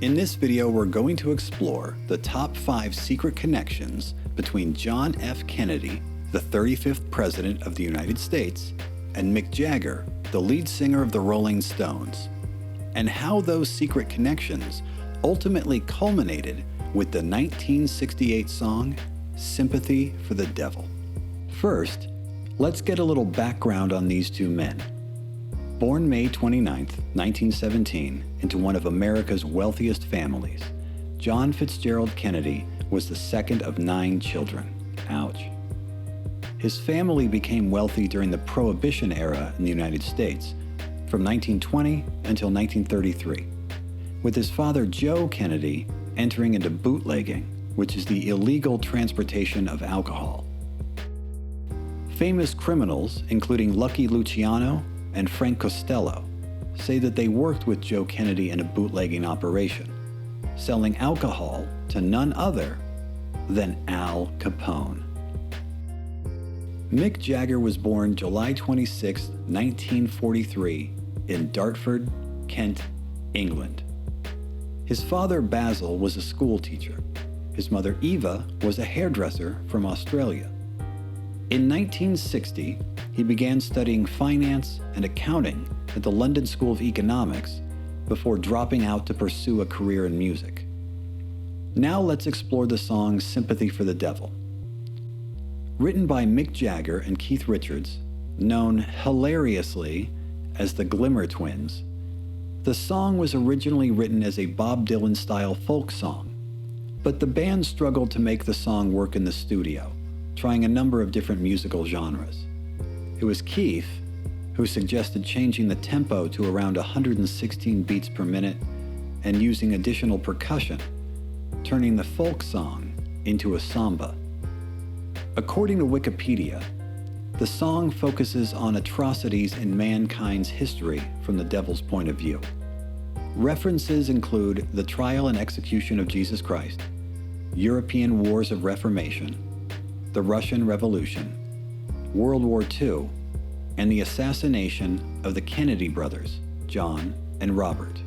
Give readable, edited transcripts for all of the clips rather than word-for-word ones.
In this video, we're going to explore the top 5 secret connections between John F. Kennedy, the 35th President of the United States, and Mick Jagger, the lead singer of the Rolling Stones, and how those secret connections ultimately culminated with the 1968 song, Sympathy for the Devil. First, let's get a little background on these two men. Born May 29, 1917, into one of America's wealthiest families, John Fitzgerald Kennedy was the second of 9 children. Ouch. His family became wealthy during the Prohibition era in the United States, from 1920 until 1933, with his father Joe Kennedy entering into bootlegging, which is the illegal transportation of alcohol. Famous criminals, including Lucky Luciano and Frank Costello, say that they worked with Joe Kennedy in a bootlegging operation, selling alcohol to none other than Al Capone. Mick Jagger was born July 26, 1943, in Dartford, Kent, England. His father Basil was a school teacher. His mother Eva was a hairdresser from Australia. In 1960, he began studying finance and accounting at the London School of Economics before dropping out to pursue a career in music. Now let's explore the song Sympathy for the Devil. Written by Mick Jagger and Keith Richards, known hilariously as the Glimmer Twins, the song was originally written as a Bob Dylan-style folk song, but the band struggled to make the song work in the studio, trying a number of different musical genres. It was Keith who suggested changing the tempo to around 116 beats per minute and using additional percussion, turning the folk song into a samba. According to Wikipedia, the song focuses on atrocities in mankind's history from the devil's point of view. References include the trial and execution of Jesus Christ, European Wars of Reformation, the Russian Revolution, World War II, and the assassination of the Kennedy brothers, John and Robert.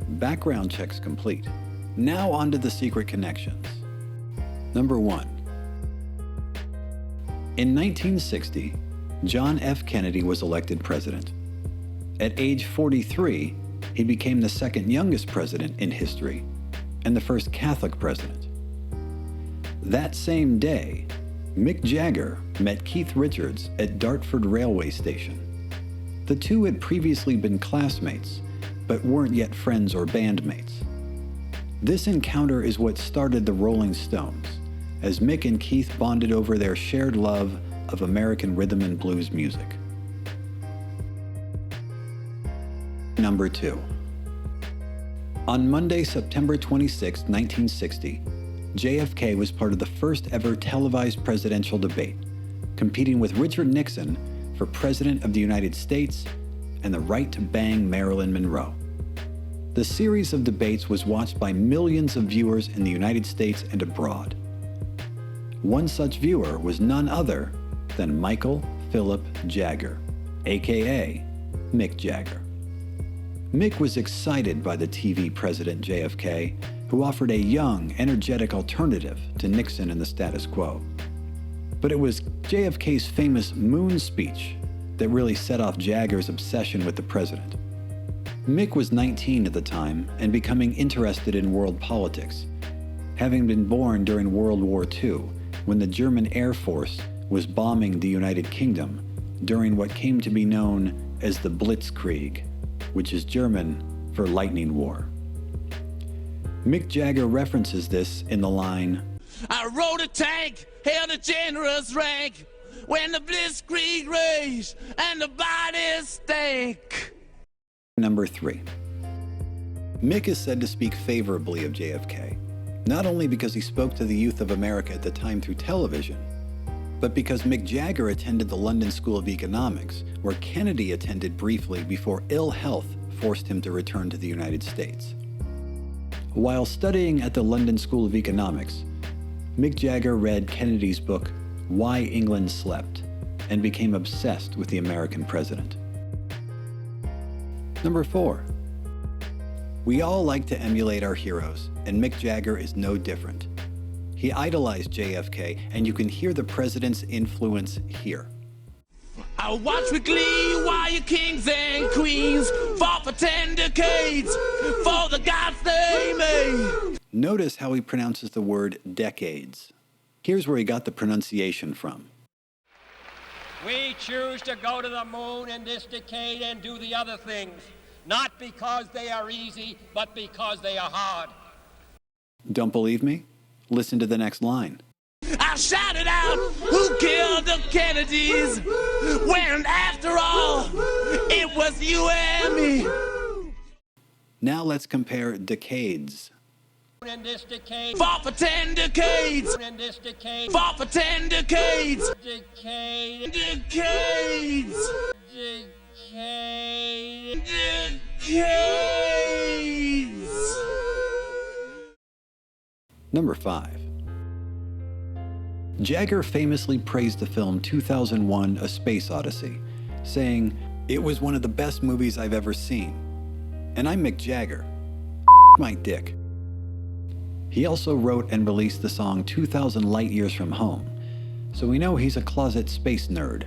Background checks complete. Now on to the secret connections. Number 1. In 1960, John F. Kennedy was elected president. At age 43, he became the second youngest president in history and the first Catholic president. That same day, Mick Jagger met Keith Richards at Dartford railway station. The two had previously been classmates, but weren't yet friends or bandmates. This encounter is what started the Rolling Stones, as Mick and Keith bonded over their shared love of American rhythm and blues music. Number 2. On Monday, September 26, 1960, JFK was part of the first ever televised presidential debate, competing with Richard Nixon for President of the United States and the right to bang Marilyn Monroe. The series of debates was watched by millions of viewers in the United States and abroad. One such viewer was none other than Michael Philip Jagger, aka Mick Jagger. Mick was excited by the TV president JFK, who offered a young, energetic alternative to Nixon and the status quo. But it was JFK's famous moon speech that really set off Jagger's obsession with the president. Mick was 19 at the time and becoming interested in world politics, having been born during World War II, when the German Air Force was bombing the United Kingdom during what came to be known as the Blitzkrieg, which is German for lightning war. Mick Jagger references this in the line, "I rode a tank, held a generous rank, when the Blitzkrieg raged and the bodies stank." Number 3. Mick is said to speak favorably of JFK, not only because he spoke to the youth of America at the time through television, but because Mick Jagger attended the London School of Economics, where Kennedy attended briefly before ill health forced him to return to the United States. While studying at the London School of Economics, Mick Jagger read Kennedy's book, Why England Slept, and became obsessed with the American president. Number 4. We all like to emulate our heroes, and Mick Jagger is no different. He idolized JFK, and you can hear the president's influence here. I watch with glee while your kings and queens fought for 10 decades for the gods they made. Notice how he pronounces the word decades. Here's where he got the pronunciation from. We choose to go to the moon in this decade and do the other things, not because they are easy, but because they are hard. Don't believe me? Listen to the next line. I shouted out, who killed the Kennedys? When after all, it was you and me. Now let's compare decades. In this decade, Fought for 10 decades. in this decade, Fought for 10 decades. decade, Decades. decade. Decades. Number 5. Jagger famously praised the film 2001: A Space Odyssey, saying, "It was one of the best movies I've ever seen. And I'm Mick Jagger. My dick." He also wrote and released the song 2,000 Light Years from Home, so we know he's a closet space nerd.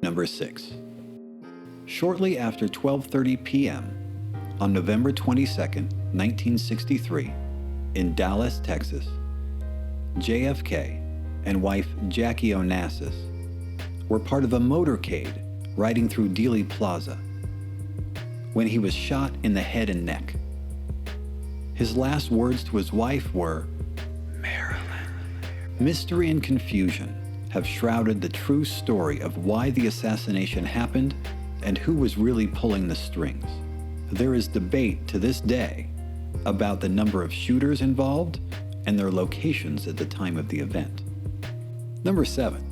Number 6. Shortly after 12:30 p.m. on November 22nd, 1963, in Dallas, Texas, JFK and wife Jackie Onassis were part of a motorcade riding through Dealey Plaza when he was shot in the head and neck. His last words to his wife were, "Marilyn." Mystery and confusion have shrouded the true story of why the assassination happened and who was really pulling the strings. There is debate to this day about the number of shooters involved and their locations at the time of the event. Number 7.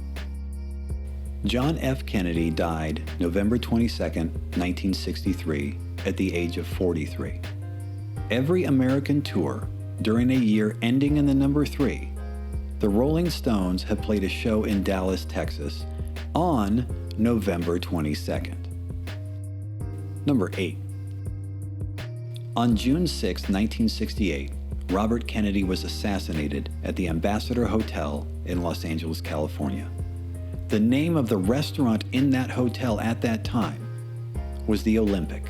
John F. Kennedy died November 22nd, 1963, at the age of 43. Every American tour during a year ending in the number 3, the Rolling Stones have played a show in Dallas, Texas, on November 22nd. Number 8. On June 6, 1968, Robert Kennedy was assassinated at the Ambassador Hotel in Los Angeles, California. The name of the restaurant in that hotel at that time was the Olympic.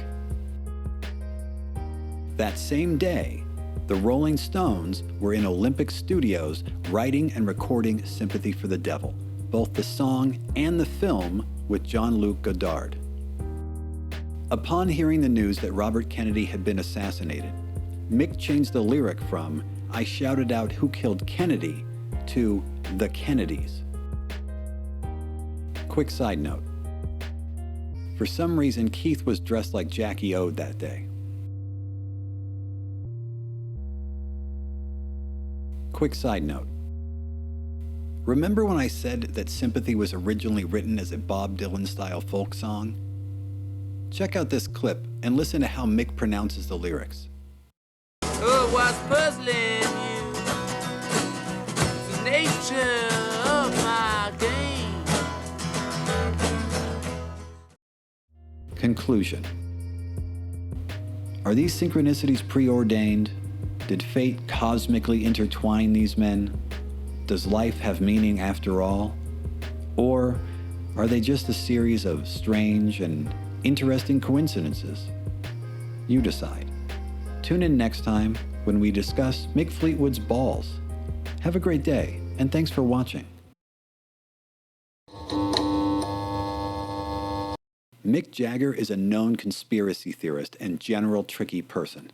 That same day, the Rolling Stones were in Olympic Studios writing and recording Sympathy for the Devil, both the song and the film with Jean-Luc Godard. Upon hearing the news that Robert Kennedy had been assassinated, Mick changed the lyric from "I shouted out who killed Kennedy" to "The Kennedys." Quick side note. For some reason, Keith was dressed like Jackie O that day. Quick side note. Remember when I said that Sympathy was originally written as a Bob Dylan-style folk song? Check out this clip and listen to how Mick pronounces the lyrics. Oh, what's puzzling you? The nature of my game. Conclusion. Are these synchronicities preordained? Did fate cosmically intertwine these men? Does life have meaning after all? Or are they just a series of strange and interesting coincidences? You decide. Tune in next time when we discuss Mick Fleetwood's balls. Have a great day, and thanks for watching. Mick Jagger is a known conspiracy theorist and general tricky person.